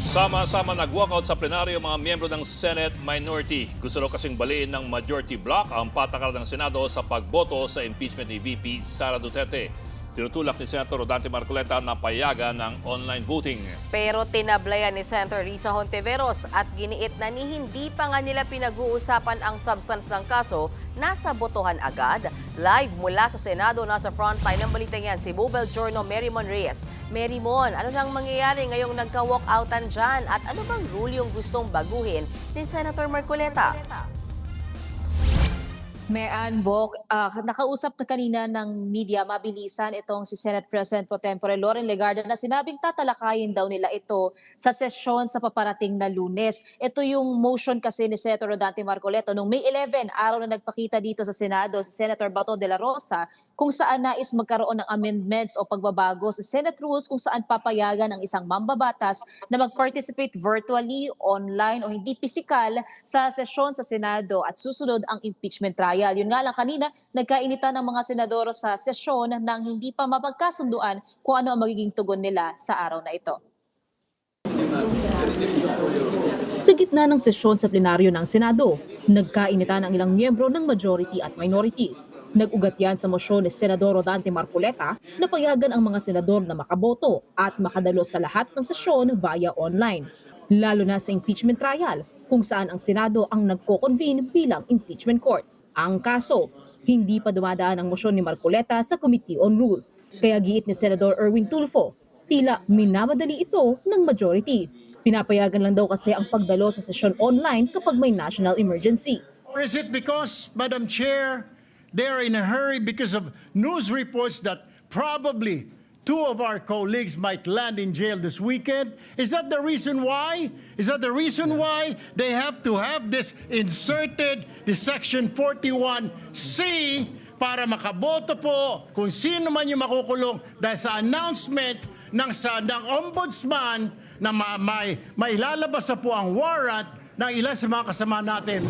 Sama-sama nag-walkout sa plenaryo mga miyembro ng Senate Minority. Gusto raw kasing baliin ng majority bloc ang patakaran ng Senado sa pagboto sa impeachment ni VP Sara Duterte. Tinutulak ni Senator Rodante Marcoleta na payagan ng online voting. Pero tinablayan ni Senator Risa Hontiveros at giniit na ni hindi pa nga nila pinag-uusapan ang substance ng kaso, nasa botohan agad. Live mula sa Senado, nasa frontline ng balitang yan si Mobile Journal Merymon Reyes. Merymon, ano nang mangyayari ngayong nagka-walkoutan dyan at ano bang rule yung gustong baguhin ni Senator Marcoleta? Mayan Bok, nakausap na kanina ng media, mabilisan itong si Senate President Pro Tempore Loren Legarda na sinabing tatalakayin daw nila ito sa sesyon sa paparating na Lunes. Ito yung motion kasi ni Senator Rodante Marcoleta noong May 11, araw na nagpakita dito sa Senado si Senator Bato de la Rosa kung saan nais magkaroon ng amendments o pagbabago sa Senate rules kung saan papayagan ang isang mambabatas na mag-participate virtually, online o hindi pisikal sa sesyon sa Senado at susunod ang impeachment trial. Yun nga lang kanina, nagkainitan ng mga senador sa sesyon nang hindi pa mapagkasunduan kung ano ang magiging tugon nila sa araw na ito. Sa gitna ng sesyon sa plenaryo ng Senado, nagkainitan ang ilang miyembro ng majority at minority. Nag-ugat yan sa mosyon ni Senador Rodante Marcoleta na payagan ang mga senador na makaboto at makadalo sa lahat ng sesyon via online. Lalo na sa impeachment trial, kung saan ang Senado ang nagko-convene bilang impeachment court. Ang kaso, hindi pa dumadaan ang mosyon ni Marcoleta sa Committee on Rules. Kaya giit ni Senador Erwin Tulfo, tila minamadali ito ng majority. Pinapayagan lang daw kasi ang pagdalo sa sesyon online kapag may national emergency. Or is it because, Madam Chair, they're in a hurry because of news reports that probably two of our colleagues might land in jail this weekend? Is that the reason why? Is that the reason why they have to have this inserted, this Section 41C, para makaboto po kung sino man yung makukulong dahil sa announcement ng ombudsman na may lalabas na po ang warrant ng ilan sa mga kasama natin.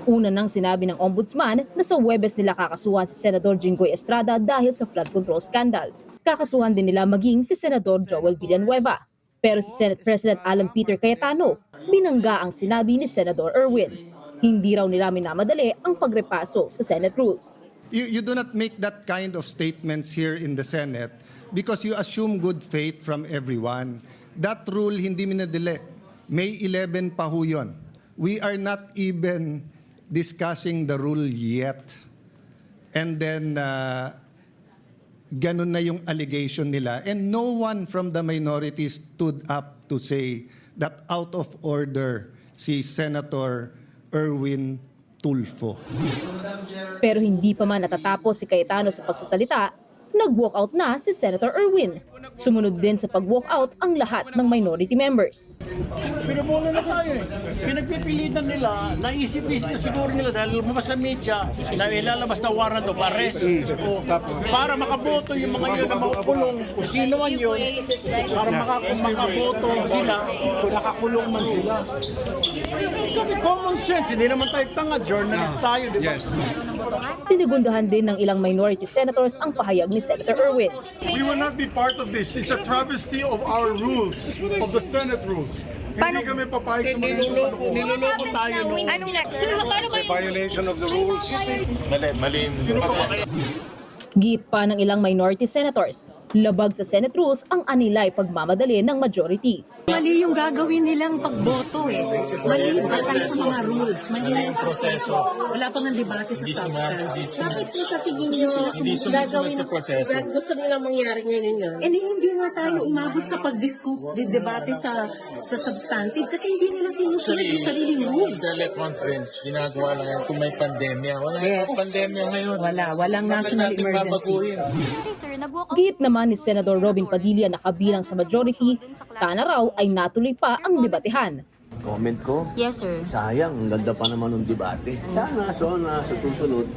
Una nang sinabi ng ombudsman na sa Huwebes nila kakasuhan si Senador Jinggoy Estrada dahil sa flood control scandal. Kakasuhan din nila maging si Senador Joel Villanueva. Pero si Senate President Alan Peter Cayetano, binangga ang sinabi ni Senador Erwin. Hindi raw nila minamadali ang pagrepaso sa Senate rules. You do not make that kind of statements here in the Senate because you assume good faith from everyone. That rule hindi minadali. May 11 pa ho yun. We are not even discussing the rule yet. And then, ganun na yung allegation nila. And no one from the minority stood up to say that out of order si Senator Erwin Tulfo. Pero hindi pa man natatapos si Cayetano sa pagsasalita, nag-walkout na si Senator Erwin. Sumunod din sa pag-walkout ang lahat ng minority members. Pinubulo na tayo eh. Pinagpipilitan nila, naisip-isip na siguro nila dahil lumabas sa media na ilalabas na warrant of arrest o para makaboto yung mga yun na makukulong kung sino man yun, para makaboto sila kung nakakulong man sila. Kasi common sense, hindi naman tayo tanga, journalist tayo, di ba? Sinigundahan din ng ilang minority senators ang pahayag ni Senator Erwin. We will not be part of this. It's a travesty of our rules, of the Senate rules. Hindi kami papayag sa mga Niloloko tayo nung It's a violation of the rules. Giit pa ng ilang minority senators, labag sa Senate rules ang anilay pagmamadali ng majority. Mali yung gagawin nilang pagboto eh. Mali batay sa mga rules. Mali yung proseso. Wala pa ng debate sa substance. Bakit po sa tingin niyo gagawin sa proseso? Gusto nilang mangyari ngayon yun? Eh hindi nga tayo umabot sa pag-debate sa substantive kasi hindi nila sinusunod yung sariling rules. Teleconference, ginagawa lang yan kung may pandemya. Walang pandemya ngayon. Walang national emergency. Giit naman ni Senador Robin Padilla na kabilang sa majority, sana raw ay natuloy pa ang debatehan. Comment ko? Yes, sir. Sayang, ang ganda pa naman ng debate. Sana sa susunod,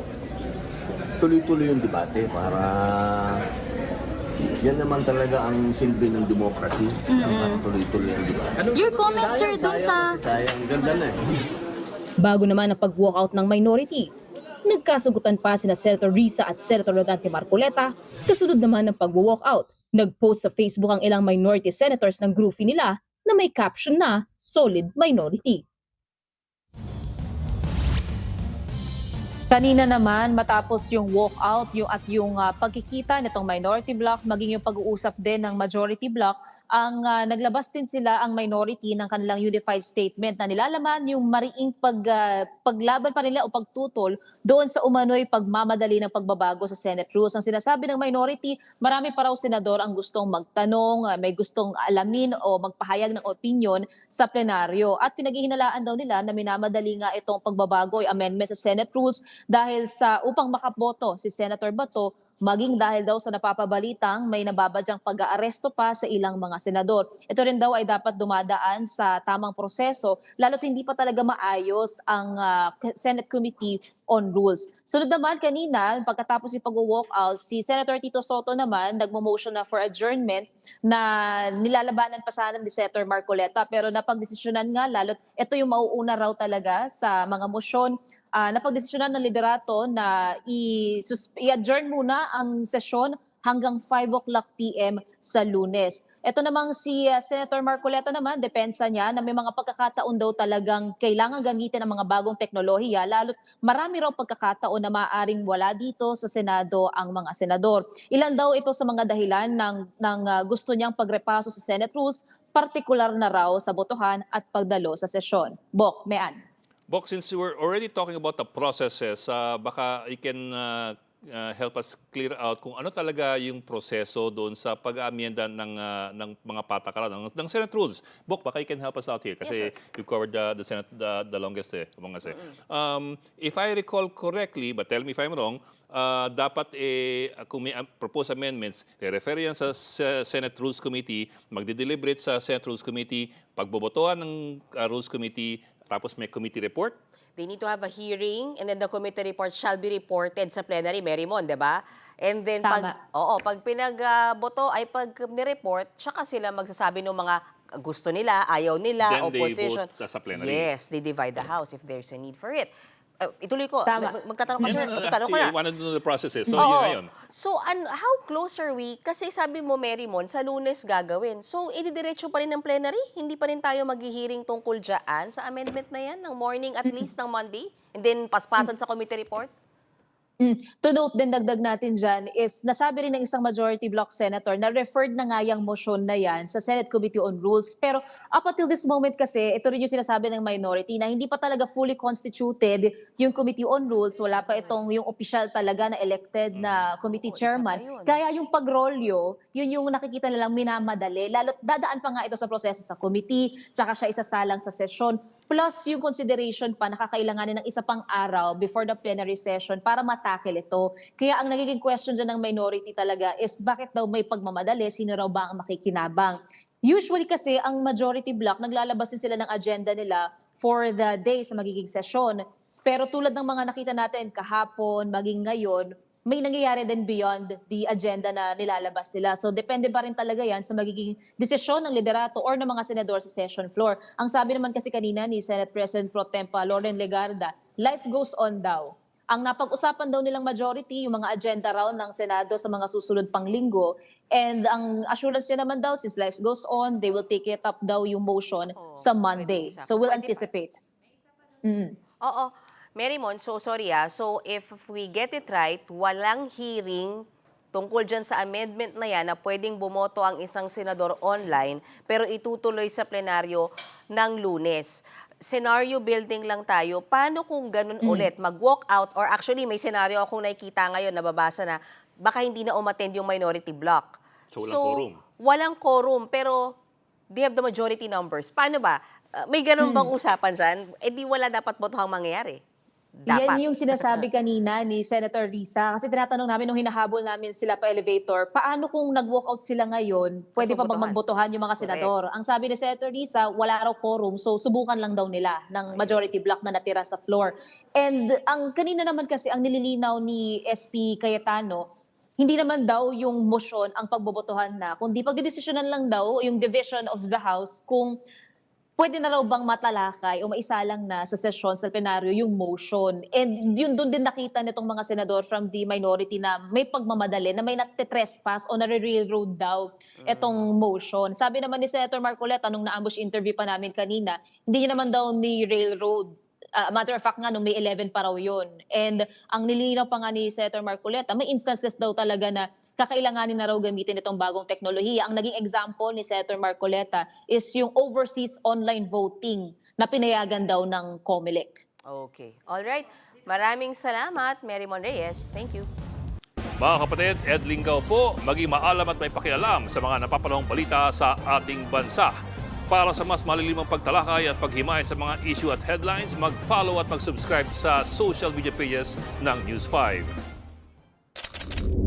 tuloy-tuloy yung debate para yan naman talaga ang silbi ng democracy. Tuloy-tuloy ang debate. Your comment, sir, dun sa... Sayang, ganda na eh. Bago naman ang pag-walkout ng minority, nagkasugutan pa sina Senator Risa at Senator Rodante Marcoleta kasunod naman ng pag-walkout. Nag-post sa Facebook ang ilang minority senators ng groupie nila na may caption na solid minority. Kanina naman, matapos yung walkout yung pagkikita nitong minority bloc, maging yung pag-uusap din ng majority bloc, naglabas din sila ang minority ng kanilang unified statement na nilalaman yung mariing paglaban pa nila o pagtutol doon sa umano'y pagmamadali ng pagbabago sa Senate rules. Ang sinasabi ng minority, marami pa raw senador ang gustong magtanong, may gustong alamin o magpahayag ng opinion sa plenaryo. At pinaghihinalaan daw nila na minamadali nga itong pagbabago o amendment sa Senate rules dahil sa upang makaboto si Senator Bato, maging dahil daw sa napapabalitang may nababadyang pag-aaresto pa sa ilang mga senador. Ito rin daw ay dapat dumadaan sa tamang proseso, lalo't hindi pa talaga maayos ang Senate Committee on Rules. Sunod naman kanina, pagkatapos yung pag-walkout, si Senator Tito Soto naman nagmo-motion na for adjournment na nilalabanan pa sana ni Senator Marcoleta, pero napagdesisyonan nga lalo't ito yung mauuna raw talaga sa mga motion. Napagdesisyonan ng liderato na i-adjourn muna ang sesyon hanggang 5 o'clock p.m. sa Lunes. Ito namang si Senator Marcoleta naman, depensa niya na may mga pagkakataon daw talagang kailangan gamitin ang mga bagong teknolohiya, lalo't marami raw pagkakataon na maaaring wala dito sa Senado ang mga senador. Ilan daw ito sa mga dahilan ng gusto niyang pagrepaso sa Senate rules, partikular na raw sa botohan at pagdalo sa sesyon. Bok, Mean. Bok, since we're already talking about the processes, baka you can help us clear out kung ano talaga yung proseso doon sa pag-aamyenda ng mga patakaran ng Senate rules. Bok, baka you can help us out here kasi you covered the Senate the longest among us. If I recall correctly, but tell me if I'm wrong, dapat kung may proposed amendments, refer yan sa Senate Rules Committee, magdi-deliberate sa Senate Rules Committee, pagbobotohan ng Rules Committee, tapos may committee report. They need to have a hearing and then the committee report shall be reported sa plenary, Marymon, di ba? And then pag pinagboto ay pag ni-report, tsaka sila magsasabi ng mga gusto nila, ayaw nila, Then opposition. they vote sa plenary. Yes, they divide the house if there's a need for it. Ituloy ko. Tama. Magtatanong ka, sir. Magtatanong ko See, na. I wanted to know the processes. So, Oo. yun ngayon. So, how close are we? Kasi sabi mo, Marymon, sa Lunes gagawin. So, ididiretso pa rin ng plenary? Hindi pa rin tayo maghihiring tungkol dyan sa amendment na yan ng morning at least ng Monday? And then, paspasan sa committee report? To note din, dagdag natin dyan, is nasabi rin ng isang majority bloc senator na referred na nga yung motion na yan sa Senate Committee on Rules. Pero up until this moment kasi, ito rin yung sinasabi ng minority na hindi pa talaga fully constituted yung Committee on Rules. Wala pa itong yung official talaga na elected na committee chairman. Kaya yung pagrolyo, yun yung nakikita nilang minamadali. Lalo't dadaan pa nga ito sa proseso sa committee, tsaka siya isasalang sa session. Plus yung consideration pa, nakakailanganin ng isa pang araw before the plenary session para matakil ito. Kaya ang nagiging question dyan ng minority talaga is bakit daw may pagmamadali, sino raw ba ang makikinabang? Usually kasi ang majority bloc, naglalabas din sila ng agenda nila for the day sa magiging session. Pero tulad ng mga nakita natin kahapon, maging ngayon, may nangyayari din beyond the agenda na nilalabas nila. So depende pa rin talaga yan sa magiging desisyon ng liderato or ng mga senador sa session floor. Ang sabi naman kasi kanina ni Senate President Pro Tempore Loren Legarda, life goes on daw. Ang napag-usapan daw nilang majority, yung mga agenda raw ng Senado sa mga susunod pang linggo. And ang assurance niya naman daw, since life goes on, they will take it up daw yung motion sa Monday. So we'll anticipate. Oo. Marymon, so sorry so if we get it right, walang hearing tungkol dyan sa amendment na yan na pwedeng bumoto ang isang senador online pero itutuloy sa plenaryo ng Lunes. Scenario building lang tayo. Paano kung ganun ulit? Mag-walk out or actually may scenario akong nakikita ngayon, nababasa na baka hindi na umattend yung minority bloc. So walang quorum. Walang quorum pero they have the majority numbers. Paano ba? May ganun bang usapan dyan? Eh di wala dapat botohang mangyayari. Dapat. Yan yung sinasabi kanina ni Senator Risa. Kasi tinatanong namin nung hinahabol namin sila pa elevator, paano kung nag-walkout sila ngayon, pwede pa bang magbotohan yung mga senador? Ang sabi ni Senator Risa, wala raw quorum, so subukan lang daw nila ng majority block na natira sa floor. And ang kanina naman kasi, ang nililinaw ni SP Cayetano, hindi naman daw yung motion ang pagbobotohan na, kundi pagdidesisyonan lang daw yung division of the House kung pwede na raw bang matalakay o maisalang na sa sesyon sa plenaryo yung motion? And yun doon din nakita nitong mga senador from the minority na may pagmamadali, na may nagte-trespass o nare-railroad daw itong motion. Sabi naman ni Senator Marcoleta nung na-ambush interview pa namin kanina, hindi niya naman daw ni railroad. Matter of fact nga, nung May 11 pa raw yun. And ang nilinaw pa nga ni Senator Marcoleta, may instances daw talaga na kakailanganin na raw gamitin itong bagong teknolohiya. Ang naging example ni Senator Marcoleta is yung overseas online voting na pinayagan daw ng COMELEC. Okay. Alright. Maraming salamat, Mary Mon Reyes. Thank you. Mga kapatid, Ed Lingaw po, maging maalam at may pakialam sa mga napapanahong balita sa ating bansa. Para sa mas malilimang pagtalakay at paghimay sa mga issue at headlines, mag-follow at mag-subscribe sa social media pages ng News 5.